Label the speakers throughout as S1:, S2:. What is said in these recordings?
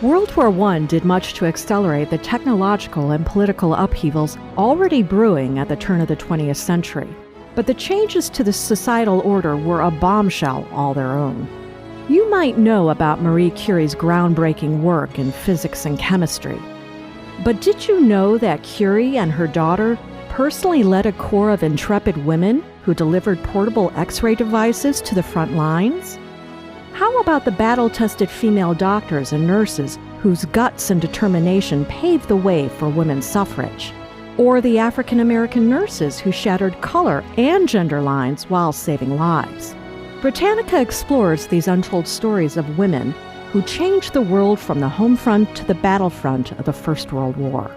S1: World War I did much to accelerate the technological and political upheavals already brewing at the turn of the 20th century. But the changes to the societal order were a bombshell all their own. You might know about Marie Curie's groundbreaking work in physics and chemistry. But did you know that Curie and her daughter personally led a corps of intrepid women who delivered portable X-ray devices to the front lines? How about the battle-tested female doctors and nurses whose guts and determination paved the way for women's suffrage? Or the African-American nurses who shattered color and gender lines while saving lives? Britannica explores these untold stories of women who changed the world from the home front to the battlefront of the First World War.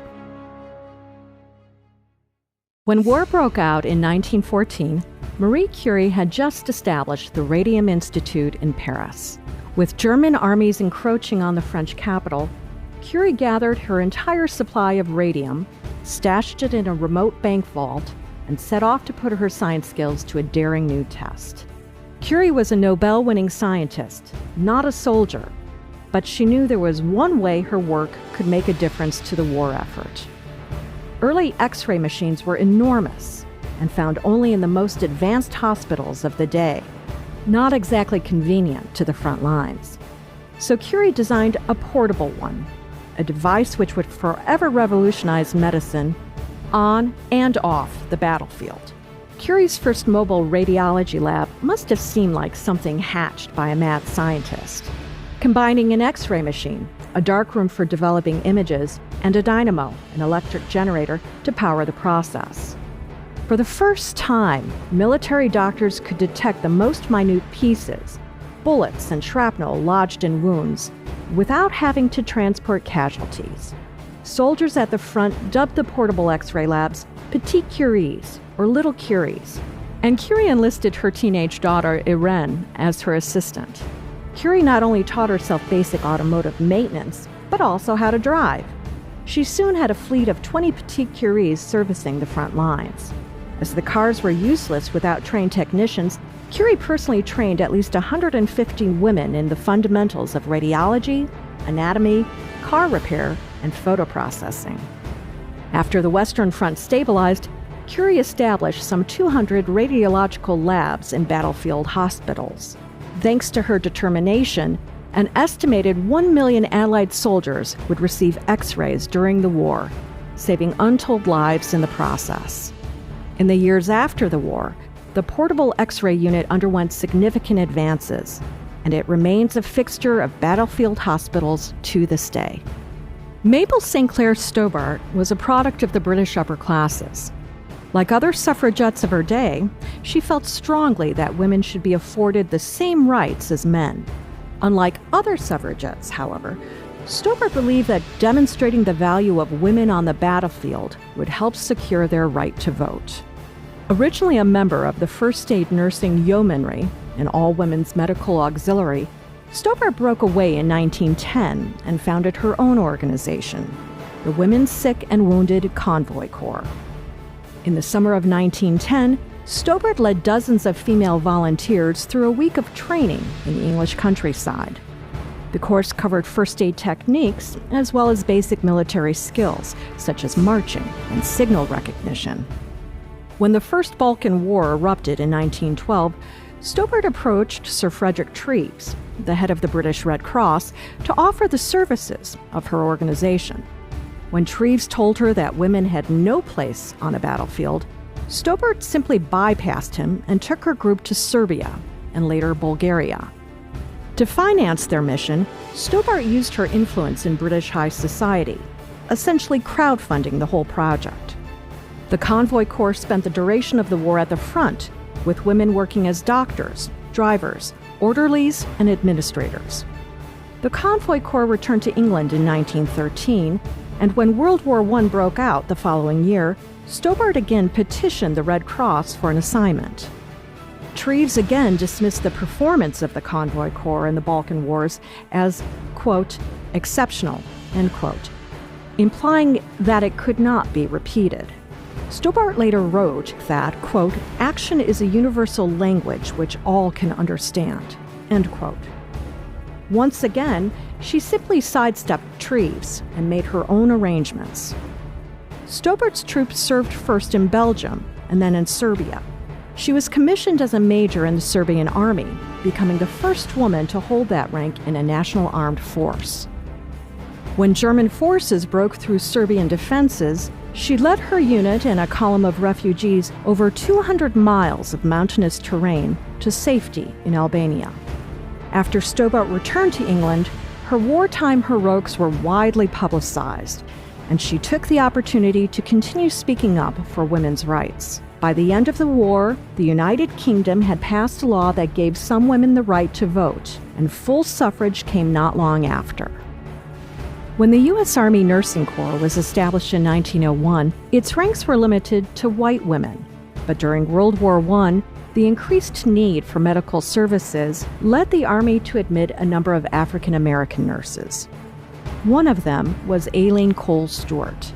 S1: When war broke out in 1914, Marie Curie had just established the Radium Institute in Paris. With German armies encroaching on the French capital, Curie gathered her entire supply of radium, stashed it in a remote bank vault, and set off to put her science skills to a daring new test. Curie was a Nobel-winning scientist, not a soldier, but she knew there was one way her work could make a difference to the war effort. Early X-ray machines were enormous and found only in the most advanced hospitals of the day, not exactly convenient to the front lines. So Curie designed a portable one, a device which would forever revolutionize medicine on and off the battlefield. Curie's first mobile radiology lab must have seemed like something hatched by a mad scientist, combining an X-ray machine, a darkroom for developing images, and a dynamo, an electric generator, to power the process. For the first time, military doctors could detect the most minute pieces, bullets and shrapnel lodged in wounds, without having to transport casualties. Soldiers at the front dubbed the portable X-ray labs Petite Curies, or Little Curies, and Curie enlisted her teenage daughter, Aileen, as her assistant. Curie not only taught herself basic automotive maintenance, but also how to drive. She soon had a fleet of 20 Petite Curies servicing the front lines. As the cars were useless without trained technicians, Curie personally trained at least 150 women in the fundamentals of radiology, anatomy, car repair, and photo processing. After the Western Front stabilized, Curie established some 200 radiological labs in battlefield hospitals. Thanks to her determination, an estimated 1 million Allied soldiers would receive X-rays during the war, saving untold lives in the process. In the years after the war, the portable X-ray unit underwent significant advances, and it remains a fixture of battlefield hospitals to this day. Mabel St. Clair Stobart was a product of the British upper classes. Like other suffragettes of her day, she felt strongly that women should be afforded the same rights as men. Unlike other suffragettes, however, Stobart believed that demonstrating the value of women on the battlefield would help secure their right to vote. Originally a member of the First Aid Nursing Yeomanry, an all-women's medical auxiliary, Stobart broke away in 1910 and founded her own organization, the Women's Sick and Wounded Convoy Corps. In the summer of 1910, Stobart led dozens of female volunteers through a week of training in the English countryside. The course covered first aid techniques as well as basic military skills, such as marching and signal recognition. When the First Balkan War erupted in 1912, Stobart approached Sir Frederick Treves, the head of the British Red Cross, to offer the services of her organization. When Treves told her that women had no place on a battlefield, Stobart simply bypassed him and took her group to Serbia and later Bulgaria. To finance their mission, Stobart used her influence in British high society, essentially crowdfunding the whole project. The Convoy Corps spent the duration of the war at the front, with women working as doctors, drivers, orderlies, and administrators. The Convoy Corps returned to England in 1913, and when World War I broke out the following year, Stobart again petitioned the Red Cross for an assignment. Treves again dismissed the performance of the Convoy Corps in the Balkan Wars as, quote, exceptional, end quote, implying that it could not be repeated. Stobart later wrote that, quote, action is a universal language which all can understand, end quote. Once again, She simply sidestepped trees and made her own arrangements. Stobert's troops served first in Belgium and then in Serbia. She was commissioned as a major in the Serbian army, becoming the first woman to hold that rank in a national armed force. When German forces broke through Serbian defenses, she led her unit and a column of refugees over 200 miles of mountainous terrain to safety in Albania. After Stobart returned to England, her wartime heroics were widely publicized, and she took the opportunity to continue speaking up for women's rights. By the end of the war, the United Kingdom had passed a law that gave some women the right to vote, and full suffrage came not long after. When the U.S. Army Nursing Corps was established in 1901, its ranks were limited to white women. But during World War I, the increased need for medical services led the Army to admit a number of African American nurses. One of them was Aileen Cole Stewart.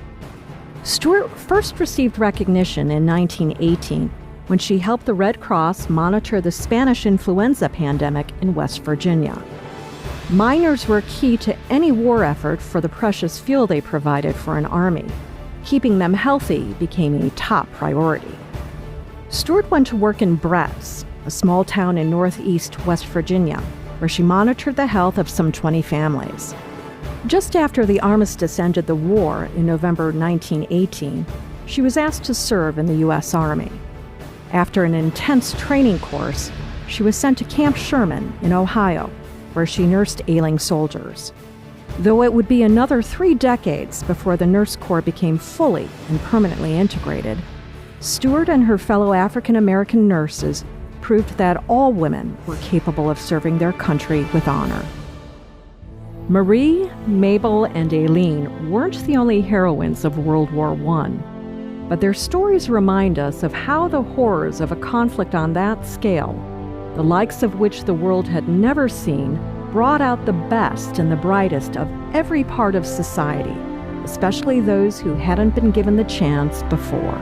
S1: Stewart first received recognition in 1918 when she helped the Red Cross monitor the Spanish influenza pandemic in West Virginia. Miners were key to any war effort for the precious fuel they provided for an army. Keeping them healthy became a top priority. Stewart went to work in Bretz, a small town in northeast West Virginia, where she monitored the health of some 20 families. Just after the armistice ended the war in November 1918, she was asked to serve in the U.S. Army. After an intense training course, she was sent to Camp Sherman in Ohio, where she nursed ailing soldiers. Though it would be another 3 decades before the Nurse Corps became fully and permanently integrated, Stewart and her fellow African American nurses proved that all women were capable of serving their country with honor. Marie, Mabel, and Aileen weren't the only heroines of World War I, but their stories remind us of how the horrors of a conflict on that scale, the likes of which the world had never seen, brought out the best and the brightest of every part of society, especially those who hadn't been given the chance before.